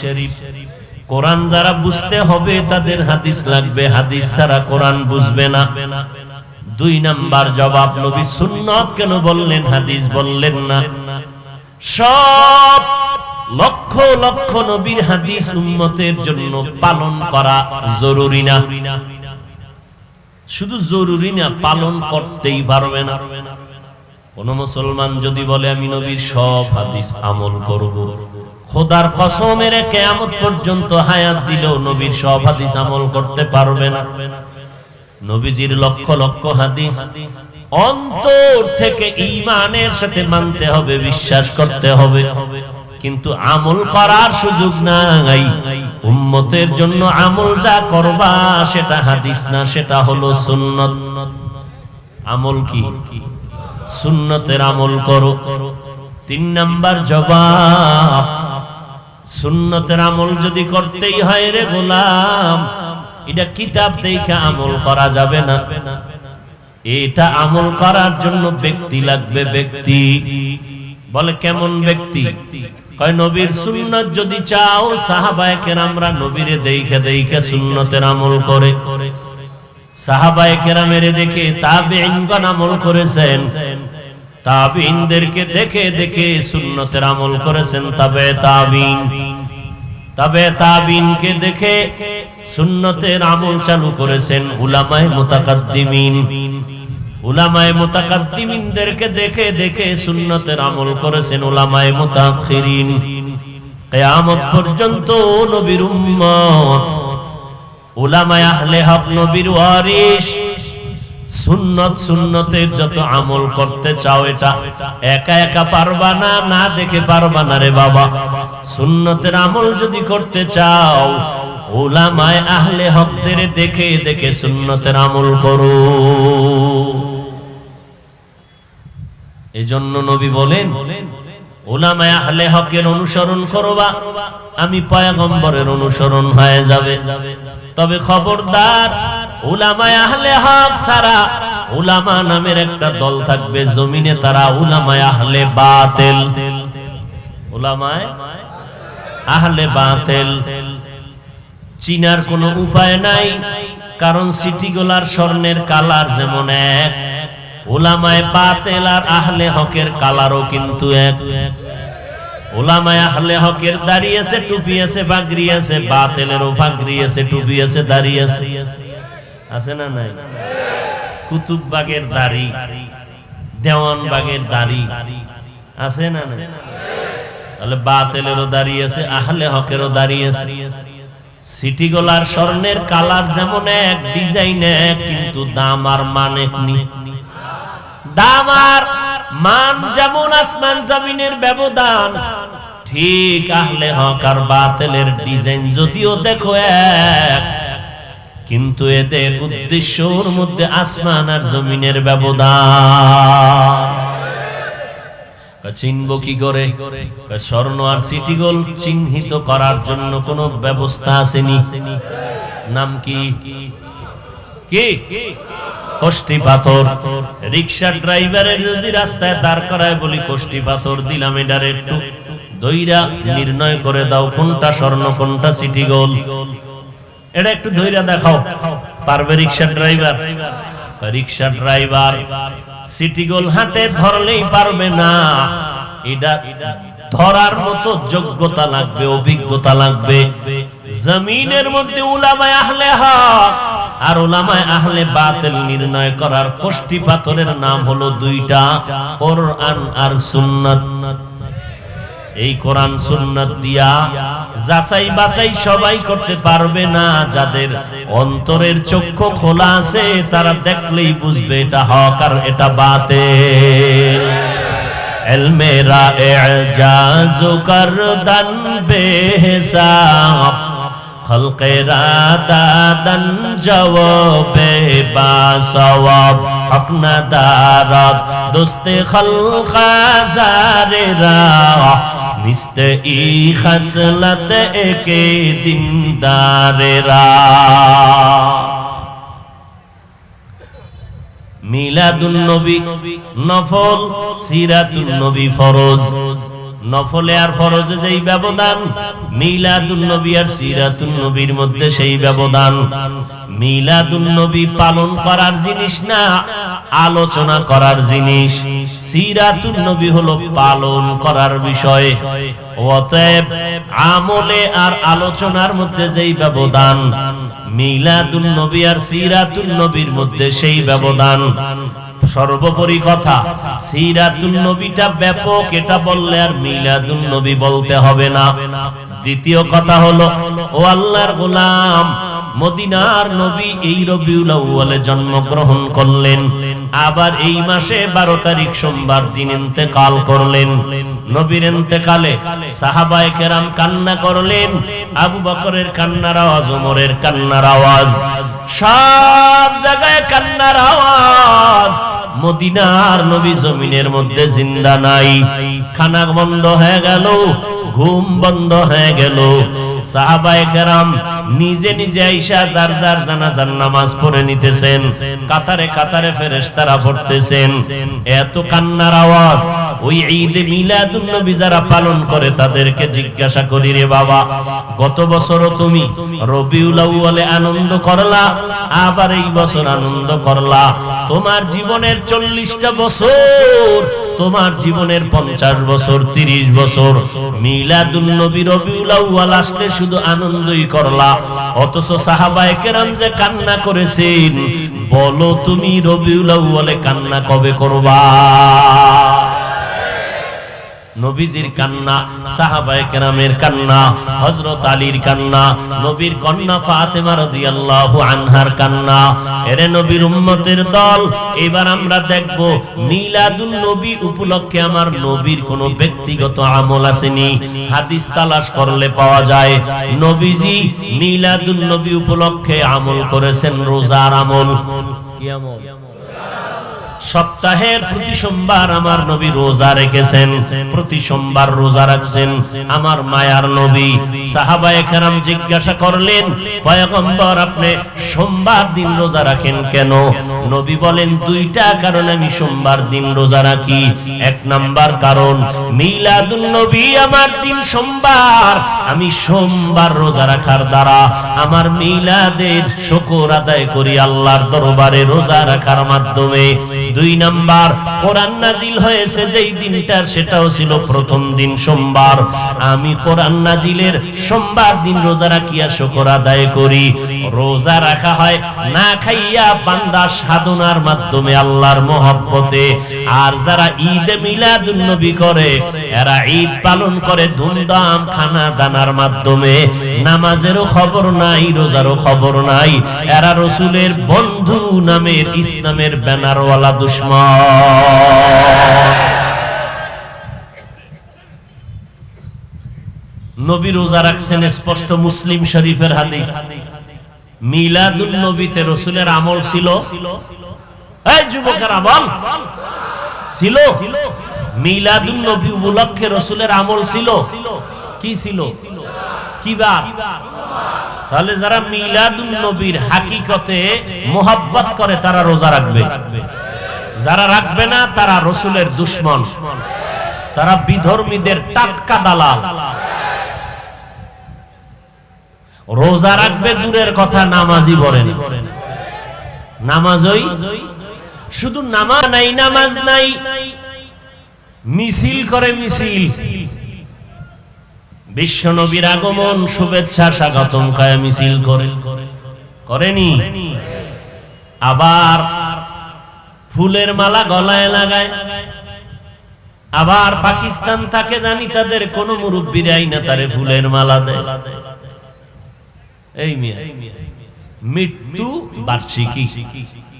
কোরআন যারা বুঝতে হবে তাদের হাদিস লাগবে, হাদিস ছাড়া কোরআন বুঝবে না। দুই নাম্বার জবাব, নবী সুন্নাত কেন বললেন, হাদিস বললেন না? সব লক্ষ লক্ষ নবীর হাদিস উম্মতের জন্য পালন করা জরুরি না, শুধু জরুরি না, পালন করতেই পারবে না। কোন মুসলমান যদি বলে আমি নবীর সব হাদিস আমল করব, খোদার কসমের কিয়ামত পর্যন্ত হায়াত দিলেও নবীর সব হাদিস আমল করতে পারবে না। নবীজির লক্ষ লক্ষ হাদিস অন্তর থেকে ঈমানের সাথে মানতে হবে, বিশ্বাস করতে হবে, কিন্তু আমল করার সুযোগ নাই। উম্মতের জন্য আমল যা করবা সেটা হাদিস না, সেটা হলো সুন্নাত। আমল কি? সুন্নতের আমল করো। তিন নাম্বার জবাব, সুন্নতের আমল যদি করতেই হয় রে গোলাম, এটা কিতাব দেখে আমল করা যাবে না, এটা আমল করার জন্য ব্যক্তি লাগবে। ব্যক্তি বলে কেমন ব্যক্তি? কয় নবীর সুন্নাত যদি চাও, সাহাবায়ে কেরামরা নবীরে দেখে দেখে সুন্নতের আমল করে, সাহাবায়ে কেরামের দেখে তাবেঈনগণ আমল করেছেন, তাবেঈনদেরকে দেখে দেখে সুন্নতের আমল করেছেন তাবে তাবেঈনকে দেখে সুন্নতের আমল চালু করেছেন উলামায়ে মুতাকাদ্দিমিন, উলামায়ে মুতাকাদ্দিমিনদেরকে দেখে দেখে সুন্নতের আমল করেছেন উলামায়ে মুতাআখিরিন। কিয়ামত পর্যন্ত নবীর উম্মত, উলামায়ে আহলে হক, নবীর ওয়ারিস, সুন্নতের যত আমল করতে চাও, এটা একা একা পারবা না, না দেখে পারবা না রে বাবা। সুন্নতের আমল যদি করতে চাও, উলামায়ে আহলে হকদের দেখে দেখে সুন্নতের আমল করো। এজন্য নবী বলেন, উলামায়ে আহলে হকের অনুসরণ করবা, আমি পয়গম্বরের অনুসরণ হয়ে যাবে। তবে খবরদার, উলামায়ে আহলে হক ছাড়া উলামা নামের একটা দল থাকবে জমিনে, তারা উলামায়ে আহলে বাতিল। উলামায়ে আহলে বাতিল চিনার কোনো উপায় নাই, কারণ সিটিগুলার স্বর্ণের কালার যেমন এক, উলামায়ে বাতিল আর আহলে হকের কালারও কিন্তু এক। উলামায়ে আহলে হকের দাড়ি আছে, টুপি আছে, পাগড়ি আছে, বাতিলেরও পাগড়ি আছে, টুপি আছে, দাড়ি আছে, আছে না নাই? কুতুববাগের দাড়ি, দেওয়ানবাগের দাড়ি আছে না নাই? তাহলে বাতিলেরও দাড়ি আছে, আহলে হকেরও দাড়ি আছে। সিটিগুলার স্বর্ণের কালার যেমন এক, ডিজাইন এক, কিন্তু দাম আর মান এক নি। দাম আর মান যেমন আসমান জমিনের ব্যবধান, ঠিক আহলে হক আর বাতিলের ডিজাইন যদিও দেখো এক, কিন্তু এদের উদ্দেশ্যর মধ্যে আসমান আর জমিনের ব্যবধান। চিনবো কি করে? স্বর্ণ আর সিটি গোল্ড চিহ্নিত করার জন্য কোন ব্যবস্থা আসেনি। নাম কি? কষ্টি পাথর। রিক্সা ড্রাইভারের যদি রাস্তায় দাঁড় করায় বলি কষ্টি পাথর দিলাম, এটার একটু দইরা নির্ণয় করে দাও কোনটা স্বর্ণ কোনটা সিটি গোল্ড, এটা একটু দইরা দেখাও, পারবে রিক্সা ড্রাইভার? রিক্সা ড্রাইভার সিটি গোল্ড হাতে ধরলেই পারবে না, এটা ধরার মতো যোগ্যতা লাগবে, অভিজ্ঞতা লাগবে। জমিনের মধ্যে উলামায়ে আহলে হক আর উলামায়ে আহলে বাতিল নির্ণয় করার কষ্টি পাথরের নাম হলো দুইটা, কোরআন আর সুন্নাত। এই কোরআন সুন্নাত দিয়া যাচাই বাছাই সবাই করতে পারবে না। যাদের অন্তরের চক্ষু খোলা আছে তারা দেখলেই বুঝবে এটা হক আর এটা বাতিল। ইলমেরা ইজাজ করদান বেহিসাব, খলকেরা দাদান জওয়াবে বাসওয়াব, হক না দারাত দোস্তে খলক হাজারেরা, মিস্তে ই খসলত একে দিনদারেরা। মিলাদুন নবী নফল, সিরাতুন নবী ফরজ। নফলে আর ফরজে যেই ব্যবধান, মিলাদুন নবী আর সিরাতুন নবীর মধ্যে সেই ব্যবধান। মিলাদুন নবী পালন করার জিনিস না, আলোচনা করার জিনিস। সিরাতুন নবী হলো পালন করার বিষয়। অতএব আমলে আর আলোচনার মধ্যে যেই ব্যবধান, মিলাদুন নবী আর সিরাতুন নবীর মধ্যে সেই ব্যবধান। সর্বোপরি কথা, সিরাতুন নবীটা ব্যাপক, এটা বললে আর মিলাদুন নবী বলতে হবে না। দ্বিতীয় কথা হলো, ও আল্লাহর গোলাম, মদিনার নবী এই রবিউল আউয়ালে জন্মগ্রহণ করলেন, আবার এই মাসে 12 তারিখ সোমবার দিন ইন্তেকাল করলেন। নবীর ইন্তেকালে সাহাবায়ে কেরাম কান্না করলেন। আবু বকরের কান্নার আওয়াজ, ওমরের কান্নার আওয়াজ, সব জায়গায় কান্নার আওয়াজ। মদিনার নবী জমিনের মধ্যে জিন্দা নাই। খানা বন্ধ হয়ে গেল, ঘুম বন্ধ হয়ে গেল। সাহাবায়ে কেরাম নিজে নিজে আইসা যার যার জানাজার নামাজ পড়ে নিতেছেন, কাতারে কাতারে ফেরেশতারা পড়তেছেন। এত কান্নার আওয়াজ। ওই ঈদে মিলাদুন নবী যারা পালন করে তাদেরকে জিজ্ঞাসা করি, রে বাবা, গত বছরও তুমি রবিউল আউয়ালে আনন্দ করলা, আবার এই বছর আনন্দ করলা। তোমার জীবনের 40টা বছর, তোমার জীবনের 50 বছর, 30 বছর মিলাদুন নবী রবিউল আউয়াল আসলে শুধু আনন্দই করলা, অথচ সাহাবায়ে কেরাম যে কান্না করেছেন, বলো তুমি রবিউল আউয়ালে কান্না কবে করবা? নবীজির কান্না, সাহাবায়ে কেরামের কান্না, হযরত আলীর কান্না, নবীর কন্যা ফাতেমা রাদিয়াল্লাহু আনহার কান্না। এরে নবীর উম্মতের দল, এবার আমরা দেখব মিলাদুন নবী উপলক্ষে আমার নবীর কোন ব্যক্তিগত আমল আসেনি। হাদিস তালাশ করলে পাওয়া যায়, নবীজি মিলাদুন নবী উপলক্ষে আমল করেছেন রোজার আমল। কি আমল? সপ্তাহের প্রতি সোমবার আমার নবী রোজা রেখেছেন, প্রতি সোমবার রোজা রাখছেন আমার মায়ার নবী। সাহাবায়ে কেরাম জিজ্ঞাসা করলেন, পয়গম্বর আপনি সোমবার দিন রোজা রাখেন কেন? নবী বলেন, দুইটা কারণে আমি সোমবার দিন রোজা রাখি। এক নাম্বার কারণ, মিলাদুন নবী আমার দিন সোমবার, আমি সোমবার রোজা রাখার দ্বারা আমার মিলাদের শুকর আদায় করি আল্লাহর দরবারে রোজা রাখার মাধ্যমে। দুই নাম্বার, কোরআন নাজিল হয়েছে যেই দিনটার, সেটাও ছিল প্রথম দিন সোমবার। আমি কোরআন নাজিলের সোমবার দিন রোজা রাখিয়া শুকর আদায় করি। রোজা রাখা হয় না খাইয়া বান্দা সাধনার মাধ্যমে আল্লাহর মহব্বতে। আর যারা ঈদে মিলাদুন নবী করে, এরা ঈদ পালন করে ধুমধাম খানা দানার মাধ্যমে। নামাজেরও খবর নাই, রোজারও খবর নাই। এরা রাসূলের বন্ধু নামের ইসলামের ব্যানারওয়ালা দুশমন। নবী রোজা রাখছেন, স্পষ্ট মুসলিম শরীফের হাদিস। মিলাদুন নবীতে রাসূলের আমল ছিল? এই যুবকেরা বল, ছিল? মিলাদুন নবী উপলক্ষে রাসূলের আমল ছিল? কি ছিল? কি বার? তাহলে যারা মিলাদুন নবীর হাকিকতে মোহাব্বত করে তারা রোজা রাখবে, যারা রাখবে না তারা রাসূলের দুশমন, তারা বিধর্মীদের টাটকা দালাল। রোজা রাখবে দূরের কথা, নামাজই পড়ে না। নামাজই শুধু নামাজ নাই, নামাজ নাই, মিছিল করে মিছিল। বিশ্ব নবীর আগমন শুভেচ্ছা স্বাগতম কায়ে মিছিল করে, করেনি? আবার ফুলের মালা গলায় লাগায়। আবার পাকিস্তান থাকে জানি তাদের কোন মুরব্বীরাই না তারে ফুলের মালা দেয়। এই মিয়া মৃত্যু বার্ষিকী,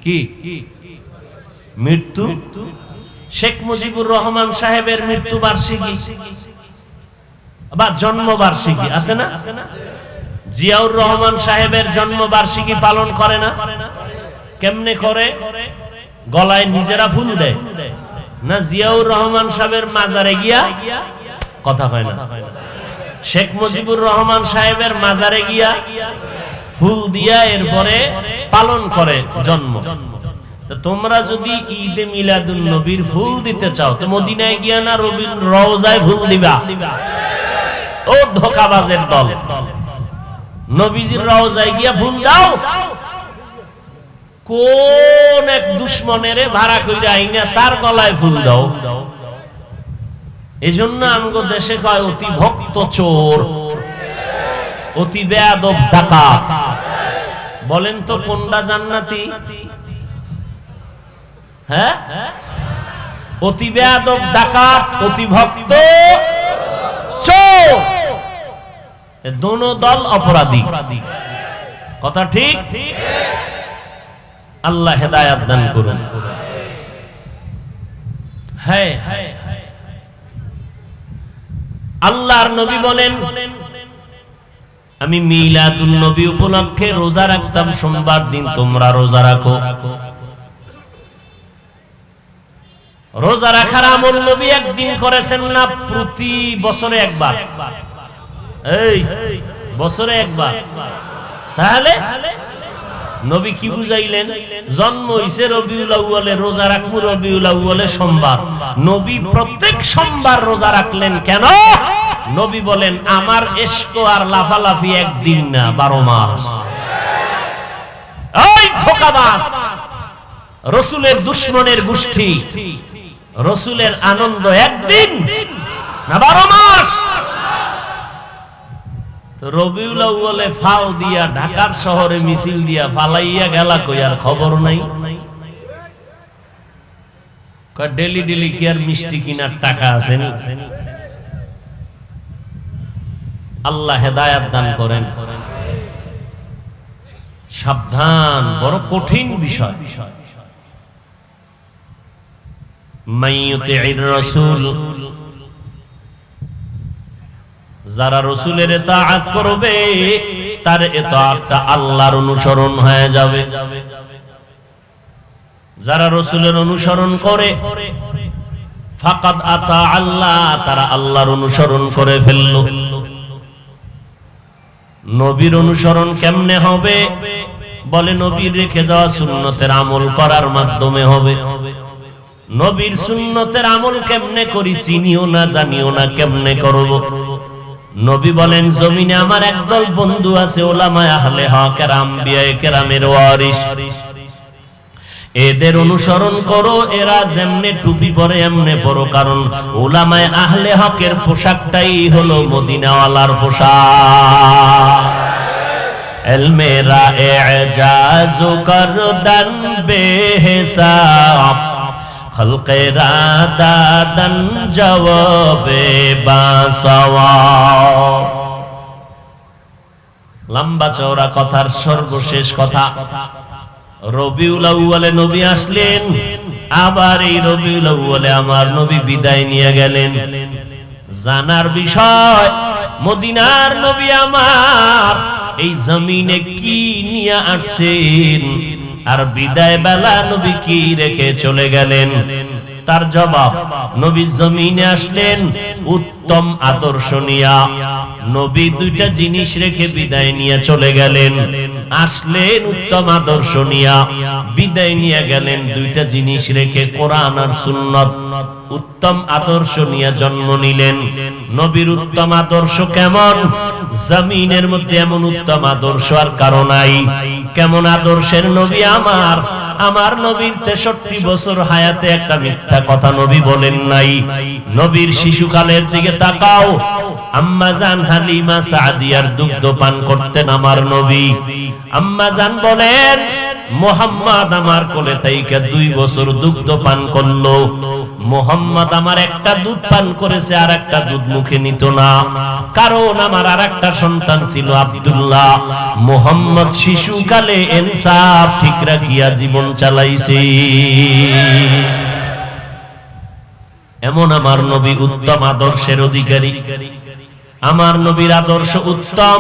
কি মৃত্যু? শেখ মুজিবুর রহমান সাহেবের মৃত্যু বার্ষিকী বা জন্ম বার্ষিকী আছে না? জিয়াউর রহমান সাহেবের জন্ম বার্ষিকী পালন করে না? কেমনে করে? গলায় নিজেরা ফুল দেয় না জিয়াউর রহমান সাহেবের মাজারে গিয়া? কথা হয় না। শেখ মুজিবুর রহমান সাহেবের মাজারে গিয়া ফুল দিয়া এরপরে পালন করে জন্ম। তোমরা যদি ঈদে মিলাদুন নবীর ফুল দিতে চাও তো মদিনায় গিয়া না রবির রওজায় ফুল দিবা? ও ধোঁকাবাজের দল, নবীজির রওজায় গিয়া ফুল দাও। কোন এক দুশমনের ভাড়া কইরা আইনা তার গলায় ফুল দাও। এজন্য আমগো দেশে কয় অতি ভক্ত চোর, অতি বেয়াদব ডাকাত। বলেন তো কোনটা জান্নাতি? হ্যাঁ, অতি বেয়াদব ডাকাত, অতি ভক্ত চোর, দোনো দল অপরাধী। কথা ঠিক? আল্লাহ হেদায়াত দান করুন। হ্যাঁ, আল্লাহর নবী বলেন আমি মিলাদুন নবী উপলক্ষে রোজা রাখতাম সোমবার দিন, তোমরা রোজা রাখো। রোজা রাখার আমল নবী একদিন করেছেন না, প্রতি বছরে একবার। এই বছরে একবার। তাহলে নবী কি বুঝাইলেন? জন্ম হইছে রবিউল আউয়ালে, রোজা রাখবো রবিউল আউয়ালে সোমবার। নবী প্রত্যেক সোমবার রোজা রাখলেন কেন? নবী বলেন আমার ইশক আর লাফালাফি একদিন না, 12 মাস। এই ধোঁকাবাজ, রাসূলের দুশমনের গোষ্ঠী, রাসূলের আনন্দ একদিন না 12 মাস। রবিউল আউয়ালে ফাল দিয়া ঢাকার শহরে মিছিল দিয়া ফালাইয়া গেলা, কই আর খবর নাই। কয় ডেলি ডেলি কি আর মিষ্টি কিনার টাকা আছে নি? আল্লাহ হেদায়াত দান করেন। সাবধান, বড় কঠিন বিষয়। মাইয়ুতির রাসূল, যারা রাসূলের ইতাআত করবে তার ইতাআতটা আল্লাহর অনুসরণ হয়ে যাবে। যারা রাসূলের অনুসরণ করে ফাকাদ আতা আল্লাহ, তারা আল্লাহর অনুসরণ করে ফেলল। নবীর অনুসরণ কেমনে হবে? বলে নবীর রেখে যাওয়া সুন্নতের আমল করার মাধ্যমে হবে। নবীর সুন্নতের আমল কেমনে করি চিনিও না, জানিও না, কেমনে করব? নবী বলেন জমিনে আমার একদল বন্ধু আছে, উলামায়ে আহলে হক এর আম্বিয়ায়ে কেরামের ওয়ারিস, এদের অনুসরণ করো। এরা যেমনে টুপি পরে এমনে পরো, কারণ উলামায়ে আহলে হকের পোশাকটাই হলো মদিনাওয়ালার পোশাক। এলমেরা এজাজ করদান বেহিসাব, খলকেরা দাদান জবাবে বাসওয়াব। লম্বা চওড়া কথার সর্বশেষ কথা, রবিউল আউয়ালে নবী আসলেন, আবার এই রবিউল আউয়ালে আমার নবী বিদায় নিয়ে গেলেন। জানার বিষয়, মদিনার নবী আমার এই জমিনে কি নিয়ে আসছেন আর বিদায় বেলা নবী কি রেখে চলে গেলেন? তার জবাব, নবী জমিনে আসলেন উত্তম আদর্শ নিয়া। নবী দুইটা জিনিস রেখে বিদায় নিয়ে চলে গেলেন। আসলেন উত্তম আদর্শ নিয়া, বিদায় নিয়ে গেলেন দুইটা জিনিস রেখে, কোরআন আর সুন্নাত। উত্তম আদর্শ নিয়ে জন্ম নিলেন। নবীর উত্তম আদর্শ কেমন? জমিনের মধ্যে এমন উত্তম আদর্শ আর কারো নাই। কেমন আদর্শের নবী আমার? আমার নবীর 63 বছর হায়াতে একটা মিথ্যা কথা নবী বলেন নাই। নবীর শিশুকালের দিকে তাকাও, আম্মা জান হালিমা সাদিয়ার দুগ্ধ পান করতেন আমার নবী। আম্মা জান বলেন, মুহাম্মদ আমার কোলে থেকে 2 বছর দুগ্ধ পান করলো। মুহাম্মদ আমার একটা দুধ পান করেছে, আর একটা দুধ মুখে নিত না, কারণ আমার আর একটা সন্তান ছিল আব্দুল্লাহ। মুহাম্মদ শিশুকালে ইনসাফ ঠিক রাখিয়া জীবন চালাইছে। এমন আমার নবী উত্তম আদর্শের অধিকারী। আমার নবীর আদর্শ উত্তম।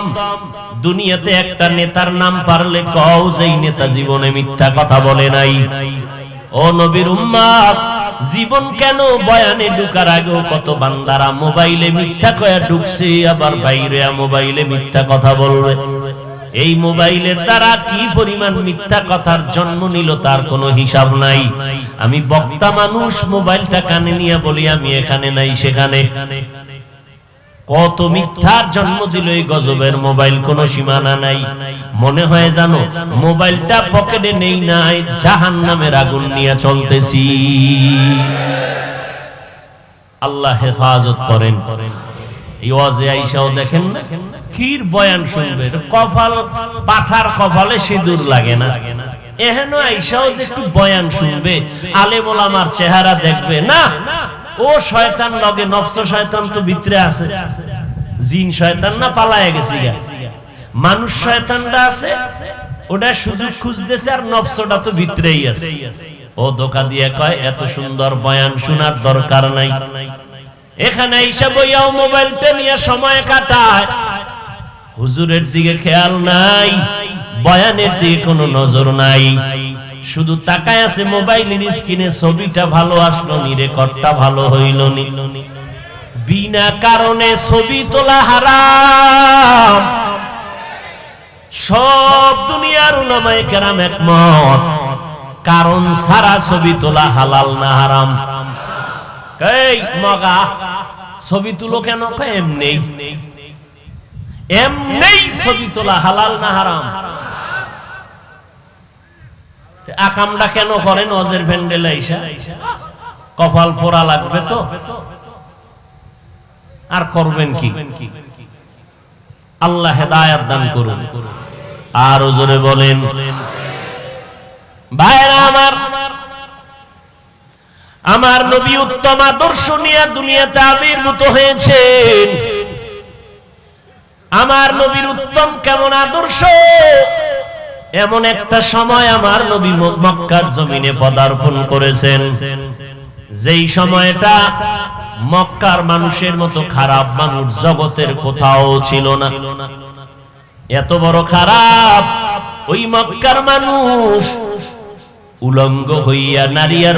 দুনিয়াতে একটা নেতার নাম পারলে কও যেই নেতা জীবনে মিথ্যা কথা বলে নাই। ও নবীর উম্মত, জীবন কেন বয়ানে ঢুকার আগেও কত বান্দারা মোবাইলে মিথ্যা কয়া ঢুকছে, আবার বাইরে মোবাইলে মিথ্যা কথা বলবে। এই মোবাইলের দ্বারা কি পরিমাণ মিথ্যা কথার জন্ম নিল তার কোনো হিসাব নাই। আমি বক্তা মানুষ, মোবাইলটা কানে নিয়ে বলি আমি এখানে নাই সেখানে। কত মিথ্যার জন্ম দিল এই গজবের মোবাইল, কোনো সীমানা নাই। মনে হয় জানো মোবাইলটা পকেটে নেই নাই, জাহান্নামের আগুন নিয়ে চলতেছি। আল্লাহ হেফাজত করেন। এই ওয়াজে আইসাও দেখেন না কির বয়ান শুনবে, কপাল পাঠার কপালে সিঁদুর লাগে না। এহেন আইসাও যে একটু বয়ান শুনবে, আলেম ওলামার চেহারা দেখবে না। ও শয়তান লগে, নফস শয়তান তো ভিতরে আছে। জিন শয়তান না পালায়ে গেছে, মানুষ শয়তানটা আছে, ওটা সুযোগ খুঁজতেছে, আর নফসটা তো ভিতরেই আছে। ও ধোঁকা দিয়ে কয় এত সুন্দর বয়ান শোনার দরকার নাই। এখানে এসে বইয়াও মোবাইলটা নিয়ে সময় কাটায়, হুজুরের দিকে খেয়াল নাই, বয়ানের দিকে কোনো নজর নাই। শুধু তাকায় আছে মোবাইলের স্ক্রিনে, ছবিটা ভালো আসলো নি, রেকর্ডটা ভালো হইল নি। বিনা কারণে ছবি তোলা হারাম। সব দুনিয়ার উলামায়ে কেরাম একমত, কারণ ছাড়া ছবি তোলা হালাল না হারাম? এই মগা ছবি তুলো কেন? এমনি এমনি ছবি তোলা হালাল না হারাম? আকামটা কেন করেন? ওজের ভ্যান্ডেল আইসা কপাল পোড়া লাগবে তো, আর করবেন কি? আল্লাহ হেদায়েত দান করুন। আর জোরে বলেন ভাইরা আমার, আমার নবী উত্তম আদর্শ নিয়ে দুনিয়াতে আবির্ভূত হয়েছেন। আমার নবীর উত্তম কেমন আদর্শ? এমন একটা সময় আমার নবী মক্কার জমিনে পদার্পণ করেছেন, যেই সময়টা মক্কার মানুষের মতো খারাপ মানুষ জগতের কোথাও ছিল না। এত বড় খারাপ ওই মক্কার মানুষ উলঙ্গ হইয়া নারী আর